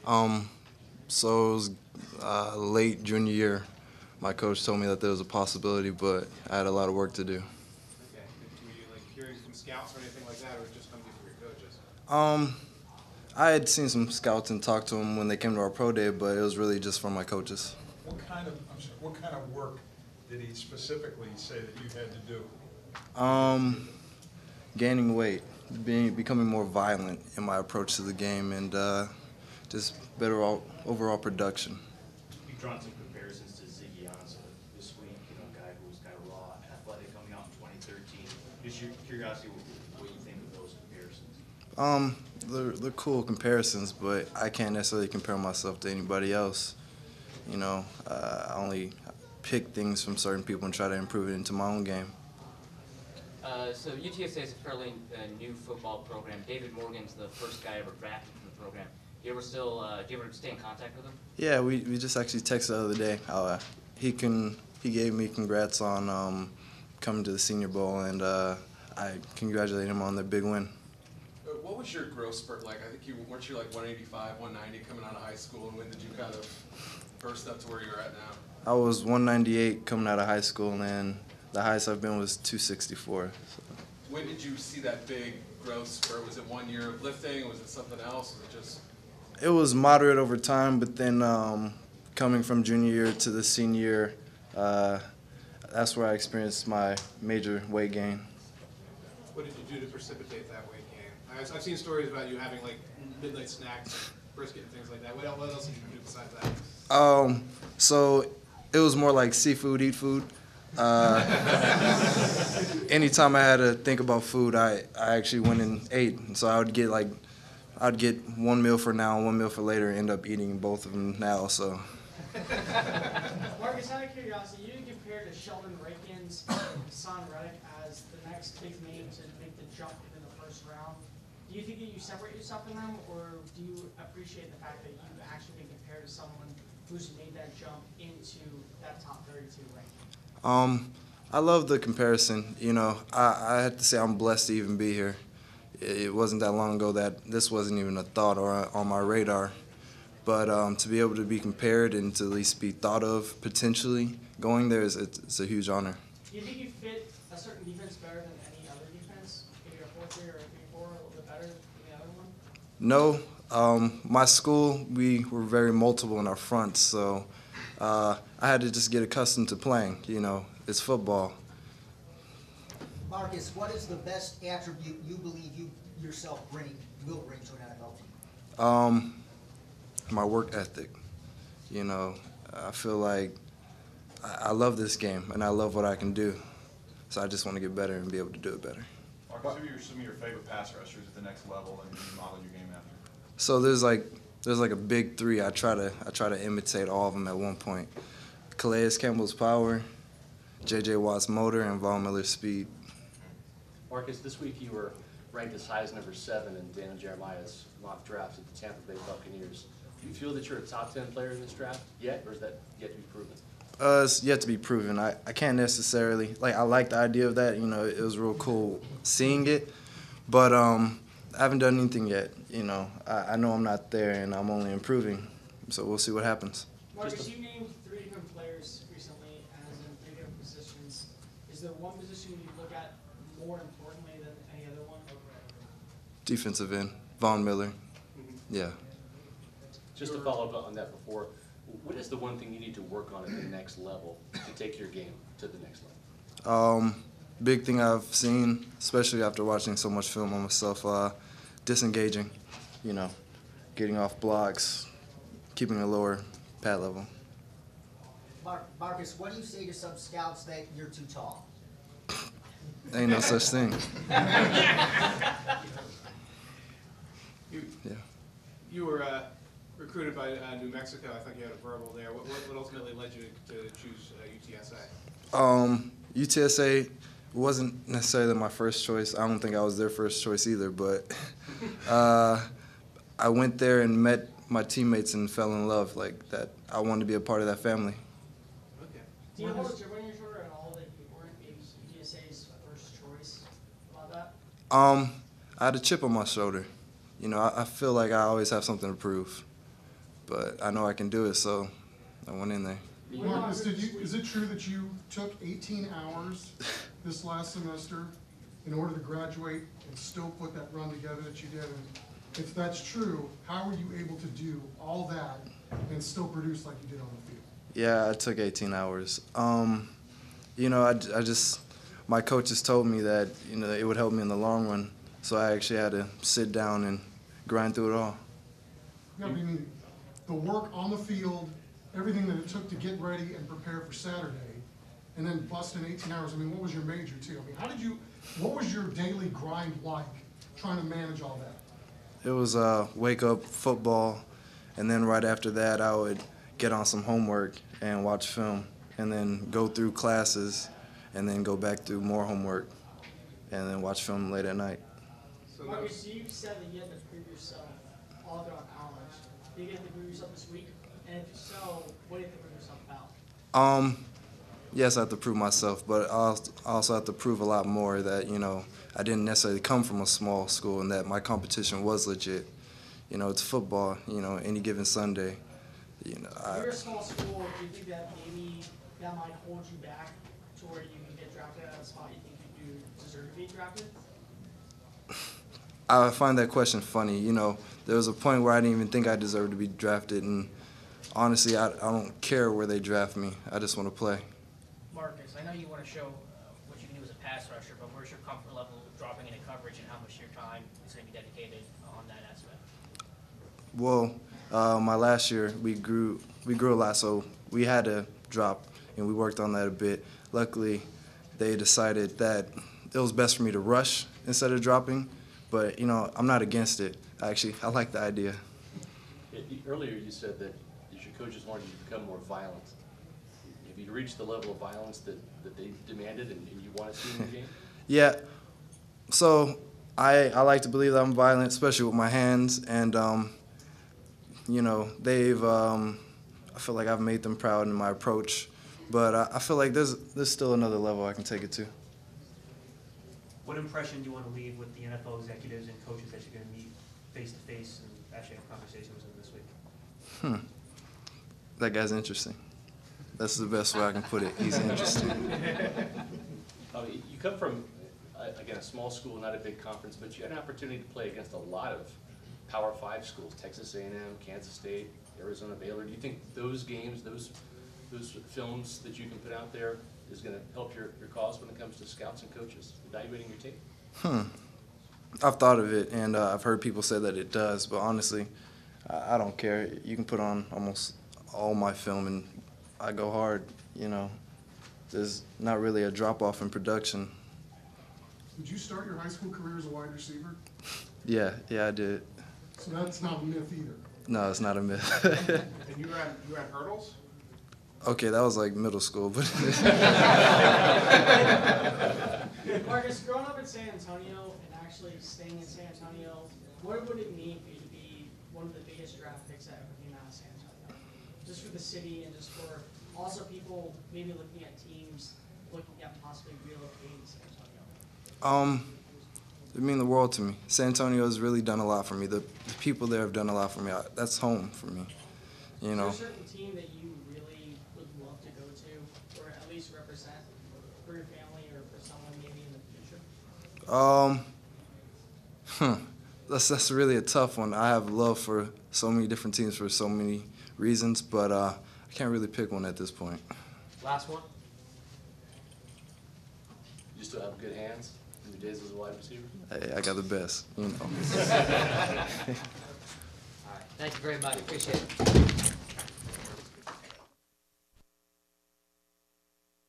Um, so it was late junior year. My coach told me that there was a possibility, but I had a lot of work to do. Okay. Were you like hearing from scouts or anything like that, or was it just coming from your coaches? Um, I had seen some scouts and talked to them when they came to our pro day, but it was really just from my coaches. What kind of work did he specifically say that you had to do? Gaining weight, becoming more violent in my approach to the game, and just better overall production. You've drawn some comparisons to Ziggy Ansah this week, a guy who was kind of raw, athletic coming out in 2013. Just your curiosity, what you think of those comparisons? They're cool comparisons, but I can't necessarily compare myself to anybody else. I only pick things from certain people and try to improve it into my own game. So UTSA is a fairly new football program. David Morgan's the first guy ever drafted from the program. Do you ever stay in contact with him? Yeah, we just actually texted the other day. He gave me congrats on coming to the Senior Bowl, and I congratulate him on their big win. What was your growth spurt like? I think weren't you like 185, 190 coming out of high school, and when did you kind of burst up to where you're at now? I was 198 coming out of high school, and then the highest I've been was 264. So. When did you see that big growth spurt? Was it 1 year of lifting? Was it something else? Was it just? It was moderate over time, but then coming from junior year to the senior year, that's where I experienced my major weight gain. What did you do to precipitate that weight gain? I've seen stories about you having like midnight snacks, brisket, and things like that. What else did you do besides that? So it was more like seafood, eat food. Anytime I had to think about food, I actually went and ate. And so I'd get one meal for now, one meal for later, and end up eating both of them now. So. Marcus, out of curiosity, you compared to Sheldon Rankins and Son Reddick as the next big name to make the jump into the first round. Do you think that you separate yourself from them, or do you appreciate the fact that you've actually been compared to someone who's made that jump into that top 32 ranking? I love the comparison. I have to say I'm blessed to even be here. It wasn't that long ago that this wasn't even a thought or on my radar. But to be able to be compared and to at least be thought of potentially going there, it's a huge honor. Do you think you fit a certain defense better than any other defense? Maybe a 4-3 or a 3-4, a little bit better than the other one? No. My school, we were very multiple in our fronts, so I had to just get accustomed to playing. It's football. Marcus, what is the best attribute you believe you yourself will bring to an NFL team? My work ethic. I feel like I love this game and I love what I can do. So I just want to get better and be able to do it better. Marcus, who are some of your favorite pass rushers at the next level and you model your game after? So there's like a big three. I try to imitate all of them at one point. Calais Campbell's power, J.J. Watt's motor, and Von Miller's speed. Marcus, this week you were ranked as high as number 7 in Daniel Jeremiah's mock drafts at the Tampa Bay Buccaneers. Do you feel that you're a top 10 player in this draft yet, or is that yet to be proven? It's yet to be proven. I can't necessarily, I like the idea of that. It was real cool seeing it, but I haven't done anything yet. I know I'm not there, and I'm only improving, so we'll see what happens. Marcus, you named 3 different players recently as in 3 different positions. Is there one position you look at more importantly than any other one? Defensive end, Von Miller. Yeah. Just to follow up on that before, what is the one thing you need to work on at the next level to take your game to the next level? Big thing I've seen, especially after watching so much film on myself, disengaging, getting off blocks, keeping a lower pad level. Marcus, what do you say to some scouts that you're too tall? Ain't no such thing. You were recruited by New Mexico. I think you had a verbal there. What ultimately led you to choose UTSA? UTSA wasn't necessarily my first choice. I don't think I was their first choice either, but I went there and met my teammates and fell in love like that. I wanted to be a part of that family. Okay. Do you hold a chip on your shoulder at all that you weren't maybe UTSA's first choice about that? I had a chip on my shoulder. I feel like I always have something to prove. but I know I can do it, so I went in there. Marcus, is it true that you took 18 hours this last semester in order to graduate and still put that run together that you did? And if that's true, how were you able to do all that and still produce like you did on the field? Yeah, I took 18 hours. You know, I just, my coaches told me that, you know, it would help me in the long run, so I actually had to sit down and grind through it all. Yeah, but I mean, the work on the field, everything that it took to get ready and prepare for Saturday, and then bust in 18 hours. I mean, what was your major too? I mean, what was your daily grind like trying to manage all that? It was wake up, football, and then right after that I would get on some homework and watch film, and then go through classes, and then go back through more homework, and then watch film late at night. Marcus, you said that you had to prove yourself all throughout college. Did you get to prove yourself this week? And if so, what do you have to prove yourself about? Yes, I have to prove myself, but I also have to prove a lot more that, you know, I didn't necessarily come from a small school and that my competition was legit. You know, it's football, you know, any given Sunday. You know, If you're a small school, do you think that maybe that might hold you back to where you can get drafted at a spot you think you do deserve to be drafted? I find that question funny. You know, there was a point where I didn't even think I deserved to be drafted, and honestly, I don't care where they draft me. I just want to play. Marcus, I know you want to show what you can do as a pass rusher, but where's your comfort level dropping into coverage and how much of your time is going to be dedicated on that aspect? Well, my last year we grew a lot, so we had to drop, and we worked on that a bit. Luckily, they decided that it was best for me to rush instead of dropping, but you know, I'm not against it. Actually, I like the idea. Earlier you said that your coaches wanted you to become more violent. Have you reached the level of violence that they demanded and you want to see in the game? Yeah, so I like to believe that I'm violent, especially with my hands, and you know, I feel like I've made them proud in my approach, but I feel like there's still another level I can take it to. What impression do you want to leave with the NFL executives and coaches that you're going to meet face-to-face and actually have a conversation with them this week? That guy's interesting. That's the best way I can put it. He's interesting. You come from, again, a small school, not a big conference, but you had an opportunity to play against a lot of Power 5 schools, Texas A&M, Kansas State, Arizona, Baylor. Do you think those games, those films that you can put out there is going to help your cause when it comes to scouts and coaches evaluating your tape? I've thought of it, and I've heard people say that it does, but honestly, I don't care. You can put on almost all my film, and I go hard, you know. There's not really a drop-off in production. Did you start your high school career as a wide receiver? Yeah, I did. So that's not a myth either. No, it's not a myth. And you ran hurdles? Okay, that was like middle school, but Marcus, growing up in San Antonio and actually staying in San Antonio, what would it mean for you to be one of the biggest draft picks that ever came out of San Antonio? Just for the city and just for also people maybe looking at teams looking at possibly relocating to San Antonio? It means the world to me. San Antonio has really done a lot for me. The people there have done a lot for me. That's home for me, you know. Is there a certain team that you really would love to go to, or at least represent for your family or for someone maybe in the future? That's really a tough one. I have love for so many different teams for so many reasons, but I can't really pick one at this point. Last one. You still have good hands in your days as a wide receiver? Hey, I got the best, you know. All right. Thank you very much. Appreciate it.